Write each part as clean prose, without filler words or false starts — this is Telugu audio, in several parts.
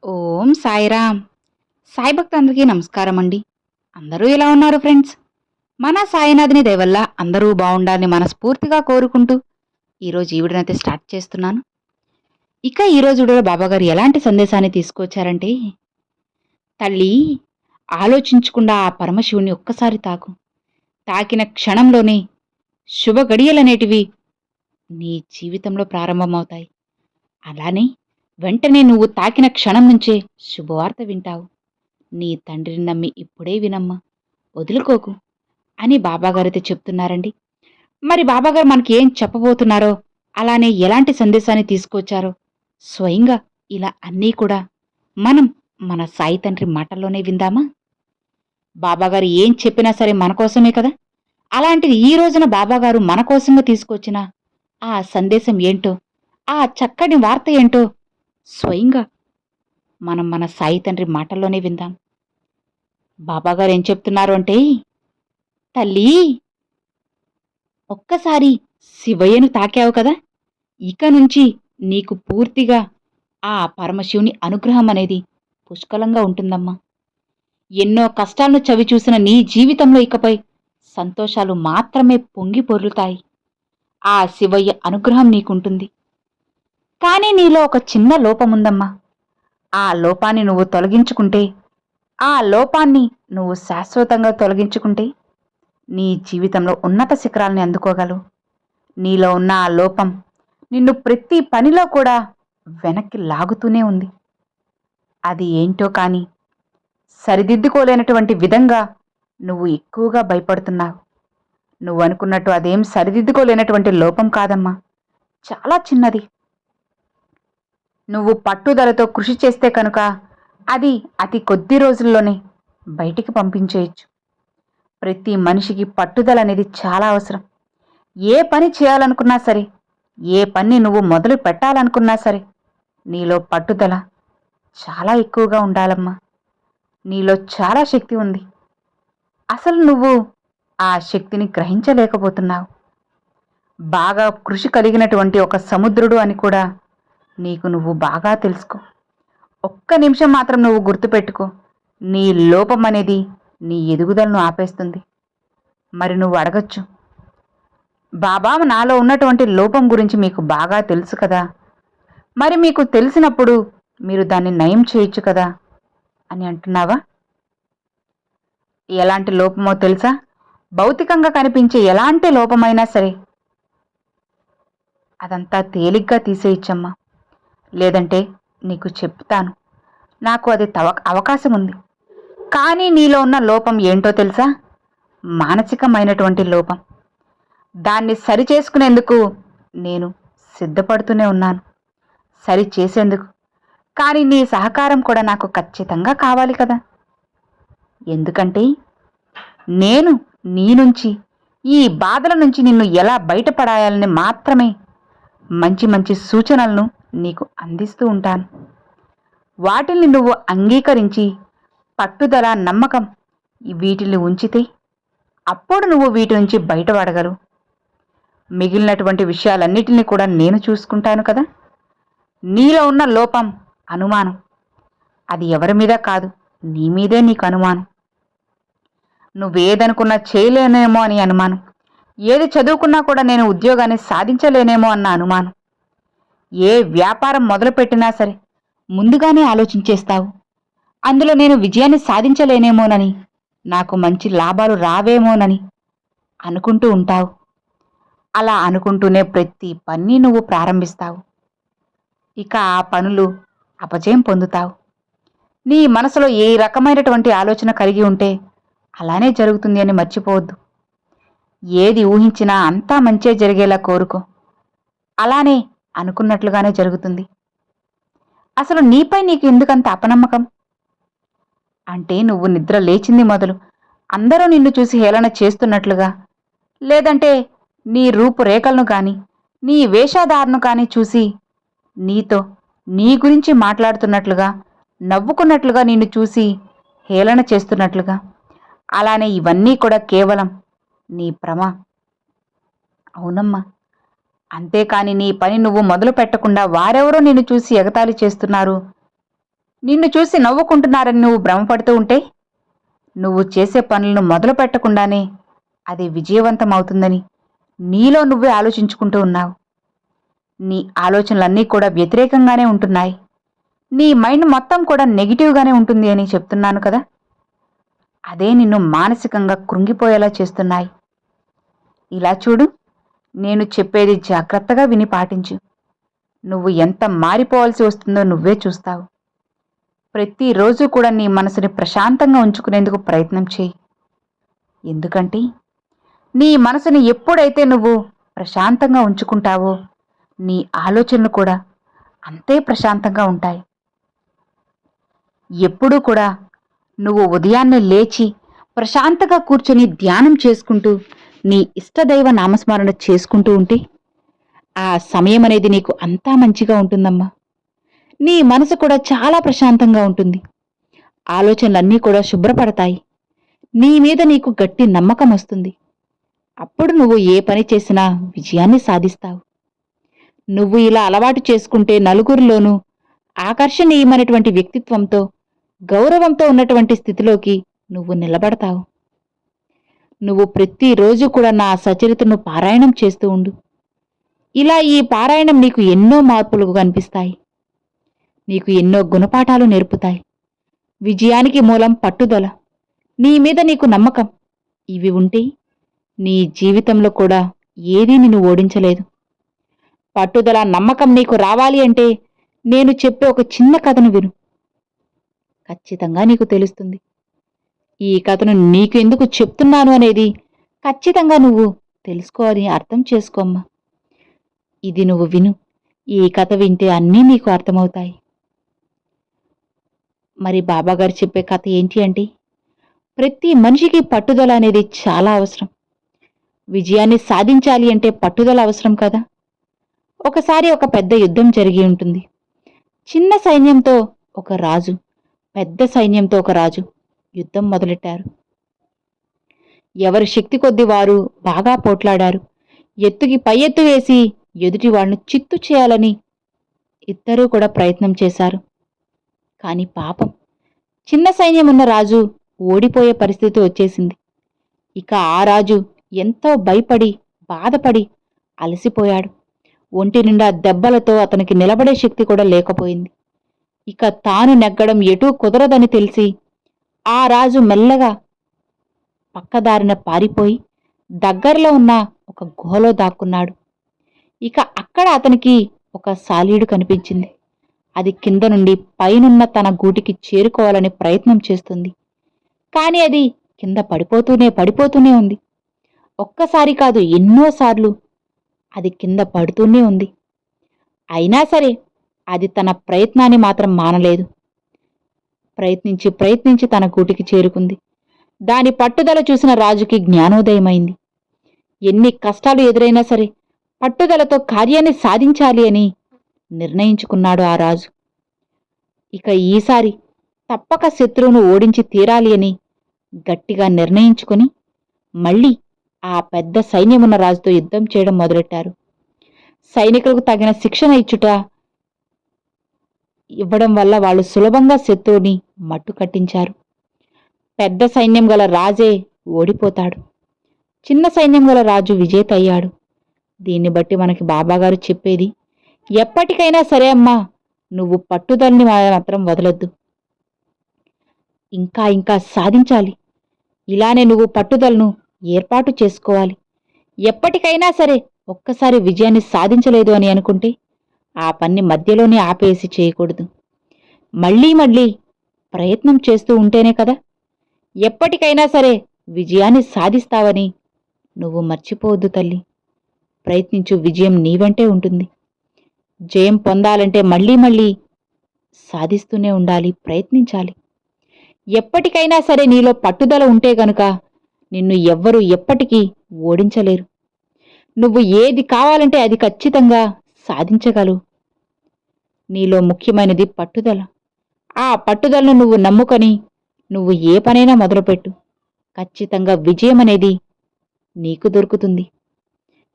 ఓం సాయిరామ్. సాయి భక్తులందరికీ నమస్కారం అండి. అందరూ ఎలా ఉన్నారు ఫ్రెండ్స్? మన సాయినాథుని దయ వల్ల అందరూ బాగుండాలని మనస్ఫూర్తిగా కోరుకుంటూ ఈరోజు ఈ వీడియోనైతే స్టార్ట్ చేస్తున్నాను. ఇక ఈరోజు వీడియోలో బాబాగారు ఎలాంటి సందేశాన్ని తీసుకొచ్చారంటే, తల్లి ఆలోచించకుండా ఆ పరమశివుని ఒక్కసారి తాకు. తాకిన క్షణంలోనే శుభ గడియలనేటివి నీ జీవితంలో ప్రారంభమవుతాయి. అలానే వెంటనే నువ్వు తాకిన క్షణం నుంచే శుభవార్త వింటావు. నీ తండ్రిని నమ్మి ఇప్పుడే వినమ్మా, వదులుకోకు అని బాబాగారైతే చెప్తున్నారండి. మరి బాబాగారు మనకి ఏం చెప్పబోతున్నారో, అలానే ఎలాంటి సందేశాన్ని తీసుకొచ్చారో స్వయంగా ఇలా అన్నీ కూడా మనం మన సాయి తండ్రి మాటల్లోనే విందామా? బాబాగారు ఏం చెప్పినా సరే మన కోసమే కదా. అలాంటిది ఈ రోజున బాబాగారు మన కోసంగా తీసుకొచ్చిన ఆ సందేశం ఏంటో, ఆ చక్కని వార్త ఏంటో స్వయంగా మనం మన సాయి తండ్రి మాటల్లోనే విందాం. బాబాగారు ఏం చెప్తున్నారు అంటే, తల్లి ఒక్కసారి శివయ్యను తాకావు కదా, ఇక నుంచి నీకు పూర్తిగా ఆ పరమశివుని అనుగ్రహం అనేది పుష్కలంగా ఉంటుందమ్మా. ఎన్నో కష్టాలను చవిచూసిన నీ జీవితంలో ఇకపై సంతోషాలు మాత్రమే పొంగి పొర్లుతాయి. ఆ శివయ్య అనుగ్రహం నీకుంటుంది. కానీ నీలో ఒక చిన్న లోపముందమ్మా. ఆ లోపాన్ని నువ్వు తొలగించుకుంటే, ఆ లోపాన్ని నువ్వు శాశ్వతంగా తొలగించుకుంటే నీ జీవితంలో ఉన్నత శిఖరాల్ని అందుకోగలవు. నీలో ఉన్న ఆ లోపం నిన్ను ప్రతి పనిలో కూడా వెనక్కి లాగుతూనే ఉంది. అది ఏంటో కానీ సరిదిద్దుకోలేనటువంటి విధంగా నువ్వు ఎక్కువగా భయపడుతున్నావు. నువ్వు అనుకున్నట్టు అదేం సరిదిద్దుకోలేనటువంటి లోపం కాదమ్మా, చాలా చిన్నది. నువ్వు పట్టుదలతో కృషి చేస్తే కనుక అది అతి కొద్ది రోజుల్లోనే బయటికి పంపించేయచ్చు. ప్రతి మనిషికి పట్టుదల అనేది చాలా అవసరం. ఏ పని చేయాలనుకున్నా సరే, ఏ పని నువ్వు మొదలు పెట్టాలనుకున్నా సరే, నీలో పట్టుదల చాలా ఎక్కువగా ఉండాలమ్మా. నీలో చాలా శక్తి ఉంది. అసలు నువ్వు ఆ శక్తిని గ్రహించలేకపోతున్నావు. బాగా కృషి కలిగినటువంటి ఒక సముద్రుడు అని కూడా నీకు నువ్వు బాగా తెలుసుకో. ఒక్క నిమిషం మాత్రం నువ్వు గుర్తుపెట్టుకో, నీ లోపం అనేది నీ ఎదుగుదలను ఆపేస్తుంది. మరి నువ్వు అడగచ్చు, బాబా నాలో ఉన్నటువంటి లోపం గురించి మీకు బాగా తెలుసు కదా, మరి మీకు తెలిసినప్పుడు మీరు దాన్ని నయం చేయొచ్చు కదా అని అంటున్నావా? ఎలాంటి లోపమో తెలుసా? భౌతికంగా కనిపించే ఎలాంటి లోపమైనా సరే అదంతా తేలిగ్గా తీసేయచ్చమ్మా. లేదంటే నీకు చెప్తాను, నాకు అది అవకాశం ఉంది. కానీ నీలో ఉన్న లోపం ఏంటో తెలుసా? మానసికమైనటువంటి లోపం. దాన్ని సరిచేసుకునేందుకు నేను సిద్ధపడుతూనే ఉన్నాను, సరి చేసేందుకు. కానీ నీ సహకారం కూడా నాకు ఖచ్చితంగా కావాలి కదా. ఎందుకంటే నేను నీ నుంచి, ఈ బాధల నుంచి నిన్ను ఎలా బయటపడాలని మాత్రమే మంచి మంచి సూచనలను నీకు అందిస్తూ ఉంటాను. వాటిని నువ్వు అంగీకరించి పట్టుదల, నమ్మకం వీటిని ఉంచితే అప్పుడు నువ్వు వీటి నుంచి బయటపడగలవు. మిగిలినటువంటి విషయాలన్నిటినీ కూడా నేను చూసుకుంటాను కదా. నీలో ఉన్న లోపం అనుమానం, అది ఎవరి మీద కాదు, నీ మీదే నీకు అనుమానం. నువ్వేదనుకున్నా చేయలేనేమో అని అనుమానం. ఏది చదువుకున్నా కూడా నేను ఉద్యోగాన్ని సాధించలేనేమో అన్న అనుమానం. ఏ వ్యాపారం మొదలుపెట్టినా సరే ముందుగానే ఆలోచించేస్తావు. అందులో నేను విజయాన్ని సాధించలేనేమోనని, నాకు మంచి లాభాలు రావేమోనని అనుకుంటూ ఉంటావు. అలా అనుకుంటూనే ప్రతి పని నువ్వు ప్రారంభిస్తావు. ఇక ఆ పనులు అపజయం పొందుతావు. నీ మనసులో ఏ రకమైనటువంటి ఆలోచన కలిగి ఉంటే అలానే జరుగుతుంది అని మర్చిపోవద్దు. ఏది ఊహించినా అంతా మంచే జరిగేలా కోరుకో. అలానే అనుకున్నట్లుగానే జరుగుతుంది. అసలు నీపై నీకు ఎందుకంత అపనమ్మకం? అంటే నువ్వు నిద్ర లేచింది మొదలు అందరూ నిన్ను చూసి హేళన చేస్తున్నట్లుగా, లేదంటే నీ రూపురేఖలను కానీ, నీ వేషధారణను కానీ చూసి నీతో నీ గురించి మాట్లాడుతున్నట్లుగా, నవ్వుకున్నట్లుగా, నిన్ను చూసి హేళన చేస్తున్నట్లుగా, అలానే ఇవన్నీ కూడా కేవలం నీ భ్రమ. అవునమ్మా. అంతేకాని నీ పని నువ్వు మొదలు పెట్టకుండా వారెవరో నిన్ను చూసి ఎగతాళి చేస్తున్నారు, నిన్ను చూసి నవ్వుకుంటున్నారని నువ్వు భ్రమపడుతూ ఉంటే, నువ్వు చేసే పనులను మొదలు పెట్టకుండానే అది విజయవంతమవుతుందని నీలో నువ్వే ఆలోచించుకుంటూ ఉన్నావు. నీ ఆలోచనలన్నీ కూడా వ్యతిరేకంగానే ఉంటున్నాయి. నీ మైండ్ మొత్తం కూడా నెగిటివ్గానే ఉంటుంది అని చెప్తున్నాను కదా. అదే నిన్ను మానసికంగా కృంగిపోయేలా చేస్తున్నాయి. ఇలా చూడు, నేను చెప్పేది జాగ్రత్తగా విని పాటించు. నువ్వు ఎంత మారిపోవాల్సి వస్తుందో నువ్వే చూస్తావు. ప్రతిరోజు కూడా నీ మనసుని ప్రశాంతంగా ఉంచుకునేందుకు ప్రయత్నం చేయి. ఎందుకంటే నీ మనసుని ఎప్పుడైతే నువ్వు ప్రశాంతంగా ఉంచుకుంటావో నీ ఆలోచనలు కూడా అంతే ప్రశాంతంగా ఉంటాయి. ఎప్పుడూ కూడా నువ్వు ఉదయాన్నే లేచి ప్రశాంతంగా కూర్చొని ధ్యానం చేసుకుంటూ నీ ఇష్టదైవ నామస్మరణ చేసుకుంటూ ఉంటే ఆ సమయం అనేది నీకు అంతా మంచిగా ఉంటుందమ్మా. నీ మనసు కూడా చాలా ప్రశాంతంగా ఉంటుంది. ఆలోచనలన్నీ కూడా శుభ్రపడతాయి. నీ మీద నీకు గట్టి నమ్మకం వస్తుంది. అప్పుడు నువ్వు ఏ పని చేసినా విజయాన్ని సాధిస్తావు. నువ్వు ఇలా అలవాటు చేసుకుంటే నలుగురిలోనూ ఆకర్షణీయమైనటువంటి వ్యక్తిత్వంతో, గౌరవంతో ఉన్నటువంటి స్థితిలోకి నువ్వు నిలబడతావు. నువ్వు ప్రతిరోజు కూడా నా సచరితను పారాయణం చేస్తూ ఉండు. ఇలా ఈ పారాయణం నీకు ఎన్నో మార్పులు కనిపిస్తాయి. నీకు ఎన్నో గుణపాఠాలు నేర్పుతాయి. విజయానికి మూలం పట్టుదల, నీ మీద నీకు నమ్మకం. ఇవి ఉంటే నీ జీవితంలో కూడా ఏదీ నిన్ను ఓడించలేదు. పట్టుదల, నమ్మకం నీకు రావాలి అంటే నేను చెప్పే ఒక చిన్న కథను విను. ఖచ్చితంగా నీకు తెలుస్తుంది. ఈ కథను నీకు ఎందుకు చెప్తున్నాను అనేది ఖచ్చితంగా నువ్వు తెలుసుకోవాలి, అర్థం చేసుకోమ్మా. ఇది నువ్వు విను. ఈ కథ వింటే అన్నీ నీకు అర్థమవుతాయి. మరి బాబాగారు చెప్పే కథ ఏంటి అంటే, ప్రతి మనిషికి పట్టుదల అనేది చాలా అవసరం. విజయాన్ని సాధించాలి అంటే పట్టుదల అవసరం కదా. ఒకసారి ఒక పెద్ద యుద్ధం జరిగి ఉంటుంది. చిన్న సైన్యంతో ఒక రాజు, పెద్ద సైన్యంతో ఒక రాజు యుద్ధం మొదలెట్టారు. ఎవరి శక్తి కొద్దీ వారు బాగా పోట్లాడారు. ఎత్తుకి పై ఎత్తు వేసి ఎదుటి వాళ్ళను చిత్తు చేయాలని ఇద్దరూ కూడా ప్రయత్నం చేశారు. కాని పాపం, చిన్న సైన్యం ఉన్న రాజు ఓడిపోయే పరిస్థితి వచ్చేసింది. ఇక ఆ రాజు ఎంతో భయపడి, బాధపడి అలసిపోయాడు. ఒంటి నిండా దెబ్బలతో అతనికి నిలబడే శక్తి కూడా లేకపోయింది. ఇక తాను నెగ్గడం ఎటూ కుదరదని తెలిసి ఆ రాజు మెల్లగా పక్కదారిన పారిపోయి దగ్గరలో ఉన్న ఒక గుహలో దాక్కున్నాడు. ఇక అక్కడ అతనికి ఒక సాలీడు కనిపించింది. అది కింద నుండి పైనున్న తన గూటికి చేరుకోవాలని ప్రయత్నం చేస్తుంది. కాని అది కింద పడిపోతూనే ఉంది. ఒక్కసారి కాదు, ఎన్నోసార్లు అది కింద పడుతూనే ఉంది. అయినా సరే అది తన ప్రయత్నాన్ని మాత్రం మానలేదు. ప్రయత్నించి తన గూటికి చేరుకుంది. దాని పట్టుదల చూసిన రాజుకి జ్ఞానోదయమైంది. ఎన్ని కష్టాలు ఎదురైనా సరే పట్టుదలతో కార్యాన్ని సాధించాలి అని నిర్ణయించుకున్నాడు ఆ రాజు. ఇక ఈసారి తప్పక శత్రువును ఓడించి తీరాలి అని గట్టిగా నిర్ణయించుకుని మళ్ళీ ఆ పెద్ద సైన్యమున్న రాజుతో యుద్ధం చేయడం మొదలెట్టారు. సైనికులకు తగిన శిక్షణ ఇవ్వడం వల్ల వాళ్ళు సులభంగా శత్రువుని మట్టు కట్టించారు. పెద్ద సైన్యం గల రాజే ఓడిపోతాడు. చిన్న సైన్యం గల రాజు విజేత అయ్యాడు. దీన్ని బట్టి మనకి బాబాగారు చెప్పేది, ఎప్పటికైనా సరే అమ్మా, నువ్వు పట్టుదలని మాత్రం వదలొద్దు. ఇంకా సాధించాలి. ఇలానే నువ్వు పట్టుదలను ఏర్పాటు చేసుకోవాలి. ఎప్పటికైనా సరే ఒక్కసారి విజయాన్ని సాధించలేదు అని అనుకుంటే ఆ పని మధ్యలోనే ఆపేసి చేయకూడదు. మళ్ళీ ప్రయత్నం చేస్తూ ఉంటేనే కదా ఎప్పటికైనా సరే విజయాన్ని సాధిస్తావని నువ్వు మర్చిపోవద్దు తల్లి. ప్రయత్నించు, విజయం నీ వెంటే ఉంటుంది. జయం పొందాలంటే మళ్ళీ సాధిస్తూనే ఉండాలి, ప్రయత్నించాలి. ఎప్పటికైనా సరే నీలో పట్టుదల ఉంటే గనుక నిన్ను ఎవ్వరూ ఎప్పటికీ ఓడించలేరు. నువ్వు ఏది కావాలంటే అది ఖచ్చితంగా సాధించగలవు. నీలో ముఖ్యమైనది పట్టుదల. ఆ పట్టుదలను నువ్వు నమ్ముకొని నువ్వు ఏ పనైనా మొదలుపెట్టు. ఖచ్చితంగా విజయం అనేది నీకు దొరుకుతుంది.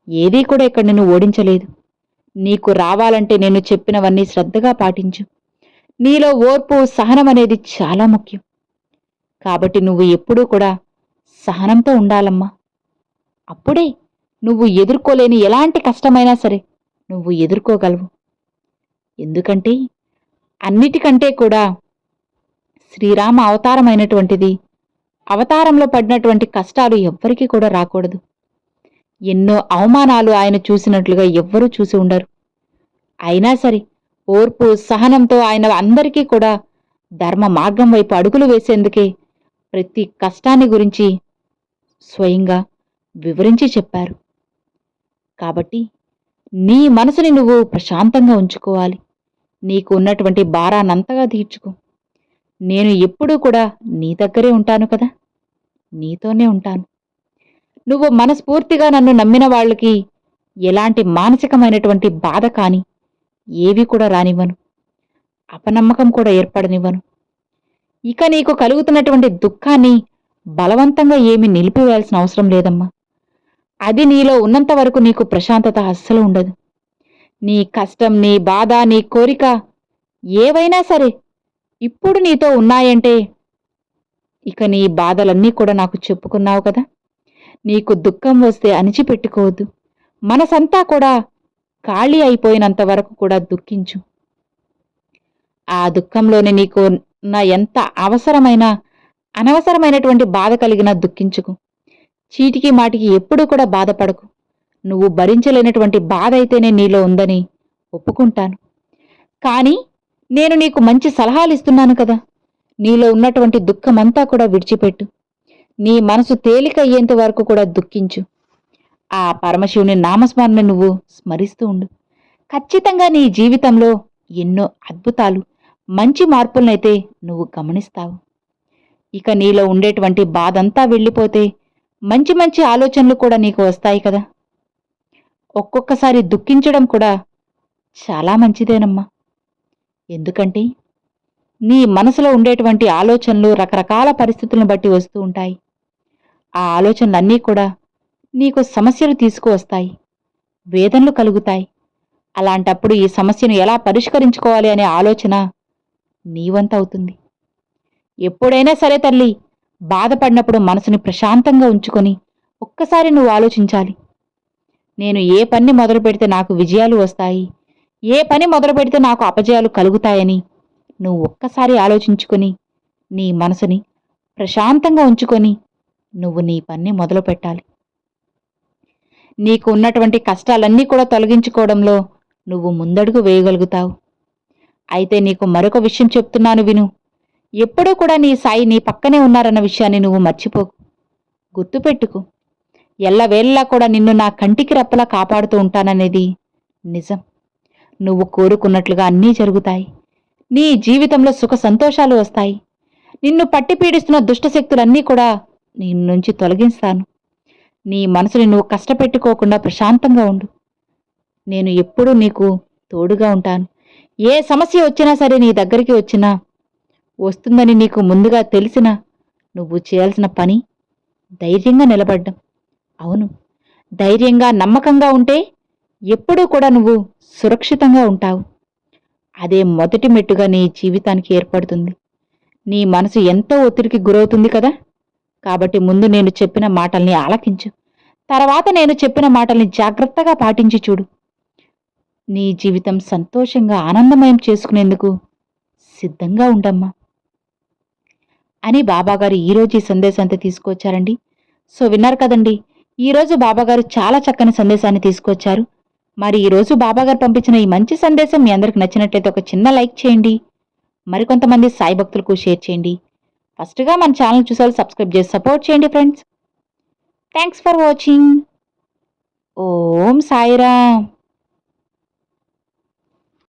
ఏదీ కూడా ఇక్కడ నిన్ను ఓడించలేదు. నీకు రావాలంటే నేను చెప్పినవన్నీ శ్రద్ధగా పాటించు. నీలో ఓర్పు, సహనం అనేది చాలా ముఖ్యం. కాబట్టి నువ్వు ఎప్పుడూ కూడా సహనంతో ఉండాలమ్మా. అప్పుడే నువ్వు ఎదుర్కోలేని ఎలాంటి కష్టమైనా సరే నువ్వు ఎదుర్కోగలవు. ఎందుకంటే అన్నిటికంటే కూడా శ్రీరామ అవతారమైనటువంటిది. అవతారంలో పడినటువంటి కష్టాలు ఎవ్వరికీ కూడా రాకూడదు. ఎన్నో అవమానాలు ఆయన చూసినట్లుగా ఎవ్వరూ చూసి ఉండరు. అయినా సరే ఓర్పు, సహనంతో ఆయన అందరికీ కూడా ధర్మ మార్గం వైపు అడుగులు వేసేందుకే ప్రతి కష్టాన్ని గురించి స్వయంగా వివరించి చెప్పారు. కాబట్టి నీ మనసుని నువ్వు ప్రశాంతంగా ఉంచుకోవాలి. నీకు ఉన్నటువంటి భారాన్నంతగా తీర్చుకో. నేను ఎప్పుడూ కూడా నీ దగ్గరే ఉంటాను కదా, నీతోనే ఉంటాను. నువ్వు మనస్ఫూర్తిగా నన్ను నమ్మిన వాళ్ళకి ఎలాంటి మానసికమైనటువంటి బాధ కాని ఏవి కూడా రానివ్వను. అపనమ్మకం కూడా ఏర్పడనివ్వను. ఇక నీకు కలుగుతున్నటువంటి దుఃఖాన్ని బలవంతంగా ఏమీ నిలిపివేయాల్సిన అవసరం లేదమ్మా. అది నీలో ఉన్నంత వరకు నీకు ప్రశాంతత అస్సలు ఉండదు. నీ కష్టం, నీ బాధ, నీ కోరిక ఏవైనా సరే ఇప్పుడు నీతో ఉన్నాయంటే ఇక నీ బాధలన్నీ కూడా నాకు చెప్పుకున్నావు కదా. నీకు దుఃఖం వస్తే అణిచిపెట్టుకోవద్దు. మనసంతా కూడా ఖాళీ అయిపోయినంత వరకు కూడా దుఃఖించు. ఆ దుఃఖంలోనే నీకు నా ఎంత అవసరమైన అనవసరమైనటువంటి బాధ కలిగినా దుఃఖించుకు. చీటికి మాటికి ఎప్పుడూ కూడా బాధపడకు. నువ్వు భరించలేనటువంటి బాధ అయితేనే నీలో ఉందని ఒప్పుకుంటాను. కానీ నేను నీకు మంచి సలహాలు ఇస్తున్నాను కదా. నీలో ఉన్నటువంటి దుఃఖమంతా కూడా విడిచిపెట్టు. నీ మనసు తేలికయ్యేంత వరకు కూడా దుఃఖించు. ఆ పరమశివుని నామస్మరణ నువ్వు స్మరిస్తూ ఉండు. ఖచ్చితంగా నీ జీవితంలో ఎన్నో అద్భుతాలు, మంచి మార్పులనైతే నువ్వు గమనిస్తావు. ఇక నీలో ఉండేటువంటి బాధంతా వెళ్ళిపోతే మంచి మంచి ఆలోచనలు కూడా నీకు వస్తాయి కదా. ఒక్కొక్కసారి దుఃఖించడం కూడా చాలా మంచిదేనమ్మా. ఎందుకంటే నీ మనసులో ఉండేటువంటి ఆలోచనలు రకరకాల పరిస్థితులను బట్టి వస్తూ ఉంటాయి. ఆ ఆలోచనలన్నీ కూడా నీకు సమస్యలు తీసుకువస్తాయి, వేదనలు కలుగుతాయి. అలాంటప్పుడు ఈ సమస్యను ఎలా పరిష్కరించుకోవాలి అనే ఆలోచన నీవంత అవుతుంది. ఎప్పుడైనా సరే తల్లి, బాధపడినప్పుడు మనసుని ప్రశాంతంగా ఉంచుకొని ఒక్కసారి నువ్వు ఆలోచించాలి. నేను ఏ పని మొదలు పెడితే నాకు విజయాలు వస్తాయి, ఏ పని మొదలు పెడితే నాకు అపజయాలు కలుగుతాయని నువ్వు ఒక్కసారి ఆలోచించుకొని నీ మనసుని ప్రశాంతంగా ఉంచుకొని నువ్వు నీ పని మొదలు పెట్టాలి. నీకు ఉన్నటువంటి కష్టాలన్నీ కూడా తొలగించుకోవడంలో నువ్వు ముందడుగు వేయగలుగుతావు. అయితే నీకు మరొక విషయం చెప్తున్నాను విను. ఎప్పుడూ కూడా నీ సాయి నీ పక్కనే ఉన్నారన్న విషయాన్ని నువ్వు మర్చిపోకు. గుర్తుపెట్టుకో. ఎల్లవేళలా కూడా నిన్ను నా కంటికి రెప్పలా కాపాడుతూ ఉంటాననేది నిజం. నువ్వు కోరుకున్నట్లుగా అన్నీ జరుగుతాయి. నీ జీవితంలో సుఖ సంతోషాలు వస్తాయి. నిన్ను పట్టి పీడిస్తున్న దుష్టశక్తులన్నీ కూడా నీ నుంచి తొలగిస్తాను. నీ మనసుని నువ్వు కష్టపెట్టుకోకుండా ప్రశాంతంగా ఉండు. నేను ఎప్పుడూ నీకు తోడుగా ఉంటాను. ఏ సమస్య వచ్చినా సరే నీ దగ్గరికి వచ్చినా, వస్తుందని నీకు ముందుగా తెలిసినా నువ్వు చేయాల్సిన పని ధైర్యంగా నిలబడ్డం. అవును, ధైర్యంగా నమ్మకంగా ఉంటే ఎప్పుడూ కూడా నువ్వు సురక్షితంగా ఉంటావు. అదే మొదటి మెట్టుగా నీ జీవితానికి ఏర్పడుతుంది. నీ మనసు ఎంతో ఒత్తిడికి గురవుతుంది కదా. కాబట్టి ముందు నేను చెప్పిన మాటల్ని ఆలకించు. తర్వాత నేను చెప్పిన మాటల్ని జాగ్రత్తగా పాటించి చూడు. నీ జీవితం సంతోషంగా ఆనందమయం చేసుకునేందుకు సిద్ధంగా ఉండమ్మా అని బాబాగారు ఈరోజు ఈ సందేశాన్ని తీసుకొచ్చారండి. సో విన్నారు కదండి, ఈరోజు బాబాగారు చాలా చక్కని సందేశాన్ని తీసుకొచ్చారు. మరి ఈరోజు బాబాగారు పంపించిన ఈ మంచి సందేశం మీ అందరికి నచ్చినట్లయితే ఒక చిన్న లైక్ చేయండి. మరికొంతమంది సాయి భక్తులకు షేర్ చేయండి. ఫస్ట్గా మన ఛానల్ చూసారు, సబ్స్క్రైబ్ చేసి సపోర్ట్ చేయండి friends. Thanks for watching. Om Sairam.